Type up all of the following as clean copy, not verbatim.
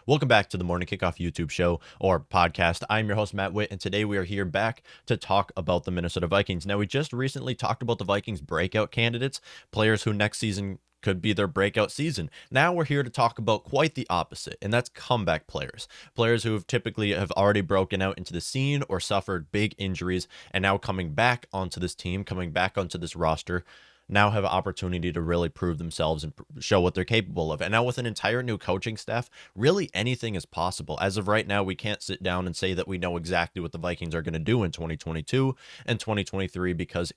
Welcome back to the Morning Kickoff YouTube show or podcast. I'm your host, Matt Witt, and today we are here back to talk about the Minnesota Vikings. Now, we just recently talked about the Vikings breakout candidates, players who next season could be their breakout season. Now we're here to talk about quite the opposite, and that's comeback players. Players who have typically have already broken out into the scene or suffered big injuries and now coming back onto this team, coming back onto this roster, now have an opportunity to really prove themselves and show what they're capable of. And now with an entire new coaching staff, really anything is possible. As of right now, we can't sit down and say that we know exactly what the Vikings are going to do in 2022 and 2023 because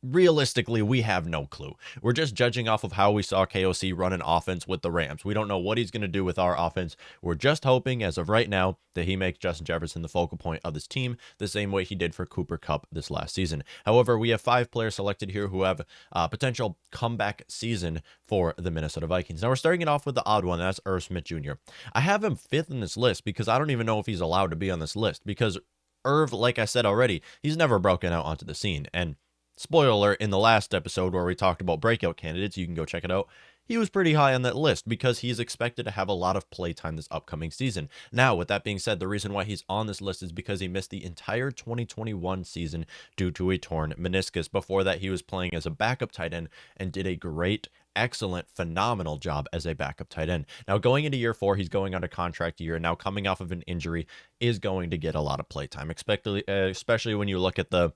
realistically, we have no clue. We're just judging off of how we saw KOC run an offense with the Rams. We don't know what he's going to do with our offense. We're just hoping, as of right now, that he makes Justin Jefferson the focal point of this team, the same way he did for Cooper Kupp this last season. However, we have 5 players selected here who have a potential comeback season for the Minnesota Vikings. Now, we're starting it off with the odd one, and that's Irv Smith Jr. I have him 5th in this list because I don't even know if he's allowed to be on this list because Irv, like I said already, he's never broken out onto the scene. And spoiler alert, in the last episode where we talked about breakout candidates, you can go check it out, he was pretty high on that list because he's expected to have a lot of playtime this upcoming season. Now, with that being said, the reason why he's on this list is because he missed the entire 2021 season due to a torn meniscus. Before that, he was playing as a backup tight end and did a great, excellent, phenomenal job as a backup tight end. Now, going into year 4, he's going on a contract year, and now coming off of an injury is going to get a lot of playtime, especially when you look at the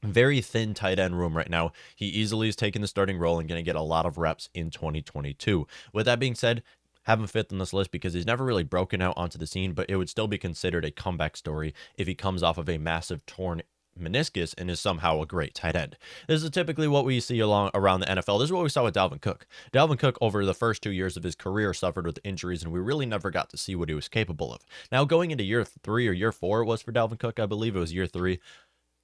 very thin tight end room right now. He easily is taking the starting role and going to get a lot of reps in 2022. With that being said, have him 5th on this list because he's never really broken out onto the scene, but it would still be considered a comeback story if he comes off of a massive torn meniscus and is somehow a great tight end. This is typically what we see around the NFL. This is what we saw with Dalvin Cook. Dalvin Cook, over the first 2 years of his career, suffered with injuries, and we really never got to see what he was capable of. Now, going into year 3 or year 4, it was for Dalvin Cook, I believe it was year 3,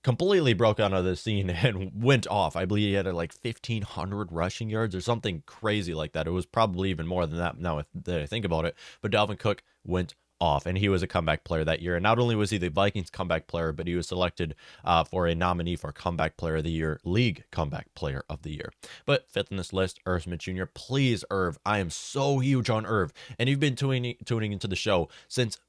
completely broke out of the scene and went off. I believe he had like 1,500 rushing yards or something crazy like that. It was probably even more than that now that I think about it. But Dalvin Cook went off, and he was a comeback player that year. And not only was he the Vikings comeback player, but he was selected for a nominee for Comeback Player of the Year, League Comeback Player of the Year. But 5th in this list, Irv Smith Jr. Please, Irv. I am so huge on Irv. And you've been tuning into the show since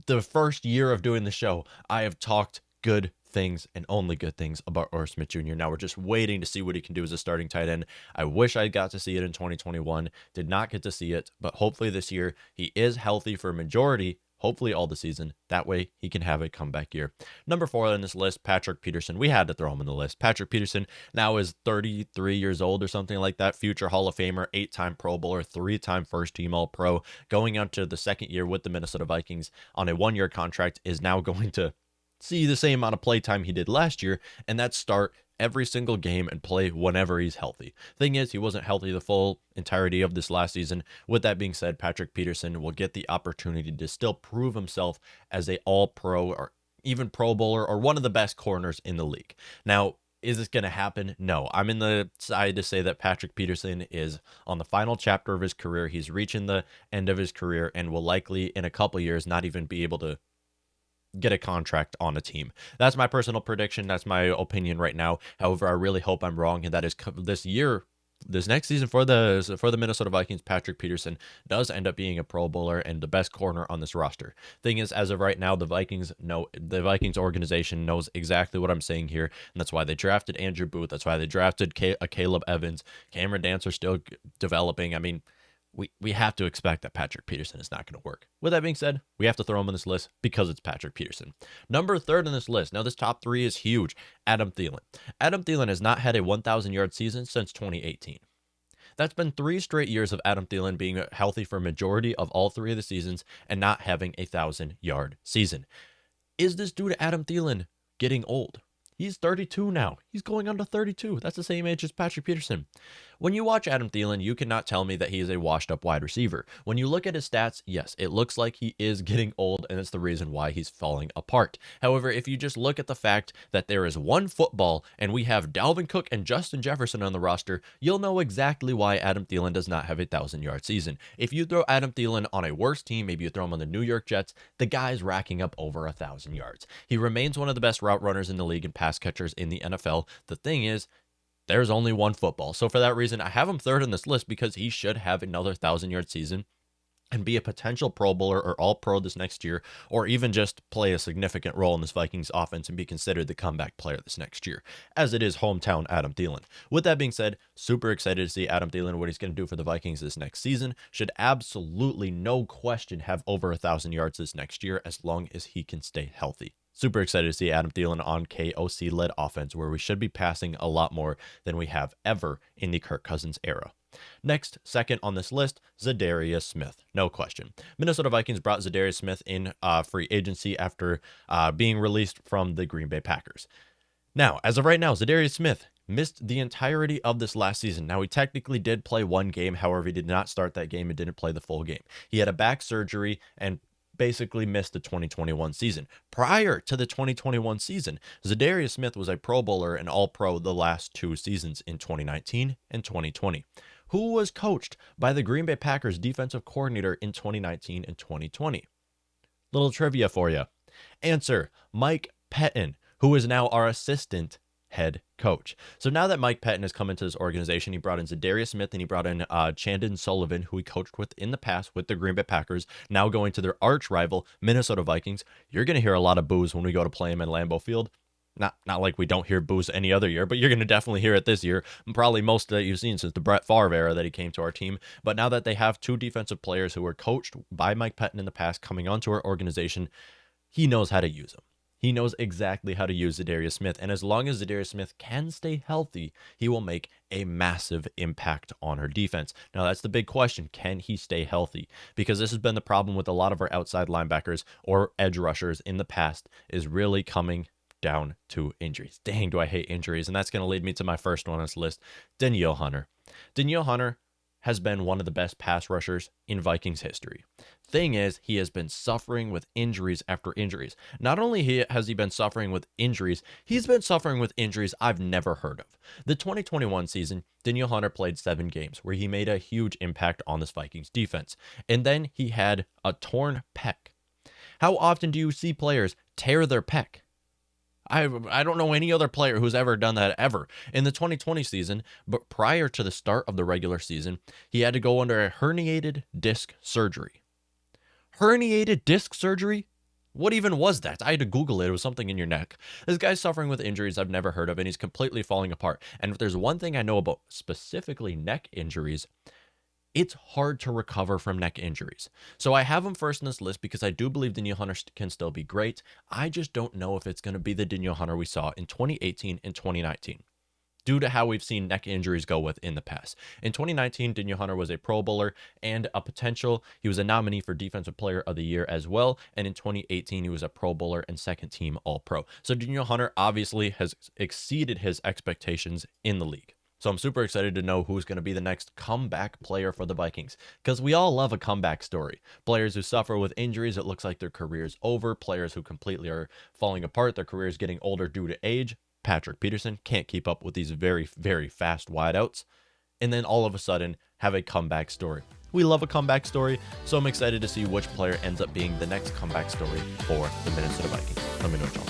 the first year of doing the show. I have talked good things and only good things about Irv Smith Jr. Now we're just waiting to see what he can do as a starting tight end. I wish I got to see it in 2021. Did not get to see it, but hopefully this year he is healthy for a majority, hopefully all the season. That way he can have a comeback year. Number 4 on this list, Patrick Peterson. We had to throw him in the list. Patrick Peterson now is 33 years old or something like that. Future Hall of Famer, 8-time Pro Bowler, 3-time first-team All-Pro. Going on to the second year with the Minnesota Vikings on a 1-year contract, is now going to see the same amount of playtime he did last year, and that's start every single game and play whenever he's healthy. Thing is, he wasn't healthy the full entirety of this last season. With that being said, Patrick Peterson will get the opportunity to still prove himself as a all-pro or even Pro Bowler or one of the best corners in the league. Now, is this going to happen? No. I'm in the side to say that Patrick Peterson is on the final chapter of his career. He's reaching the end of his career and will likely, in a couple years, not even be able to get a contract on a team. That's my personal prediction. That's my opinion right now. However, I really hope I'm wrong, and that is this next season for the Minnesota Vikings, Patrick Peterson does end up being a Pro Bowler and the best corner on this roster. Thing is, as of right now, the Vikings organization knows exactly what I'm saying here, and that's why they drafted Andrew Booth. That's why they drafted Caleb Evans. Cameron Dancer still developing. I mean, we have to expect that Patrick Peterson is not going to work. With that being said, we have to throw him on this list because it's Patrick Peterson. Number 3rd on this list. Now, this top 3 is huge. Adam Thielen. Adam Thielen has not had a 1,000-yard season since 2018. That's been 3 straight years of Adam Thielen being healthy for a majority of all 3 of the seasons and not having a 1,000-yard season. Is this due to Adam Thielen getting old? He's 32 now. He's going on to 32. That's the same age as Patrick Peterson. When you watch Adam Thielen, you cannot tell me that he is a washed-up wide receiver. When you look at his stats, yes, it looks like he is getting old, and it's the reason why he's falling apart. However, if you just look at the fact that there is one football and we have Dalvin Cook and Justin Jefferson on the roster, you'll know exactly why Adam Thielen does not have a 1,000-yard season. If you throw Adam Thielen on a worse team, maybe you throw him on the New York Jets, the guy's racking up over 1,000 yards. He remains one of the best route runners in the league and pass catchers in the NFL. The thing is, there's only one football. So for that reason, I have him 3rd on this list because he should have another 1,000-yard season and be a potential Pro Bowler or All Pro this next year, or even just play a significant role in this Vikings offense and be considered the comeback player this next year, as it is hometown Adam Thielen. With that being said, super excited to see Adam Thielen, what he's going to do for the Vikings this next season. Should absolutely, no question, have over 1,000 yards this next year as long as he can stay healthy. Super excited to see Adam Thielen on KOC-led offense, where we should be passing a lot more than we have ever in the Kirk Cousins era. Next, second on this list, Zaviar Smith. No question. Minnesota Vikings brought Zaviar Smith in free agency after being released from the Green Bay Packers. Now, as of right now, Zaviar Smith missed the entirety of this last season. Now, he technically did play one game. However, he did not start that game and didn't play the full game. He had a back surgery and basically missed the 2021 season. Prior to the 2021 season, Zaviar Smith was a Pro Bowler and All-Pro the last two seasons in 2019 and 2020. Who was coached by the Green Bay Packers defensive coordinator in 2019 and 2020? Little trivia for you. Answer, Mike Pettine, who is now our assistant head coach. So now that Mike Pettine has come into this organization, he brought in Zaviar Smith and he brought in Chandon Sullivan, who he coached with in the past with the Green Bay Packers, now going to their arch rival, Minnesota Vikings. You're going to hear a lot of boos when we go to play him in Lambeau Field. Not like we don't hear boos any other year, but you're going to definitely hear it this year. And probably most that you've seen since the Brett Favre era that he came to our team. But now that they have two defensive players who were coached by Mike Pettine in the past coming onto our organization, he knows how to use them. He knows exactly how to use Zaviar Smith. And as long as Zaviar Smith can stay healthy, he will make a massive impact on our defense. Now, that's the big question. Can he stay healthy? Because this has been the problem with a lot of our outside linebackers or edge rushers in the past, is really coming down to injuries. Dang, do I hate injuries. And that's going to lead me to my first one on this list, Danielle Hunter. Danielle Hunter has been one of the best pass rushers in Vikings history. Thing is, he has been suffering with injuries after injuries. Not only has he been suffering with injuries, he's been suffering with injuries I've never heard of. The 2021 season, Danielle Hunter played 7 games where he made a huge impact on this Vikings defense. And then he had a torn pec. How often do you see players tear their pec? I don't know any other player who's ever done that ever. In the 2020 season, but prior to the start of the regular season, he had to go under a herniated disc surgery. Herniated disc surgery? What even was that? I had to Google it. It was something in your neck. This guy's suffering with injuries I've never heard of, and he's completely falling apart. And if there's one thing I know about specifically neck injuries, it's hard to recover from neck injuries. So I have him first in this list because I do believe Danielle Hunter can still be great. I just don't know if it's going to be the Danielle Hunter we saw in 2018 and 2019 due to how we've seen neck injuries go with in the past. In 2019, Danielle Hunter was a Pro Bowler and a potential. He was a nominee for Defensive Player of the Year as well. And in 2018, he was a Pro Bowler and second team All-Pro. So Danielle Hunter obviously has exceeded his expectations in the league. So I'm super excited to know who's going to be the next comeback player for the Vikings, because we all love a comeback story. Players who suffer with injuries, it looks like their career's over. Players who completely are falling apart, their career's getting older due to age. Patrick Peterson can't keep up with these very, very fast wideouts. And then all of a sudden have a comeback story. We love a comeback story, so I'm excited to see which player ends up being the next comeback story for the Minnesota Vikings. Let me know, John.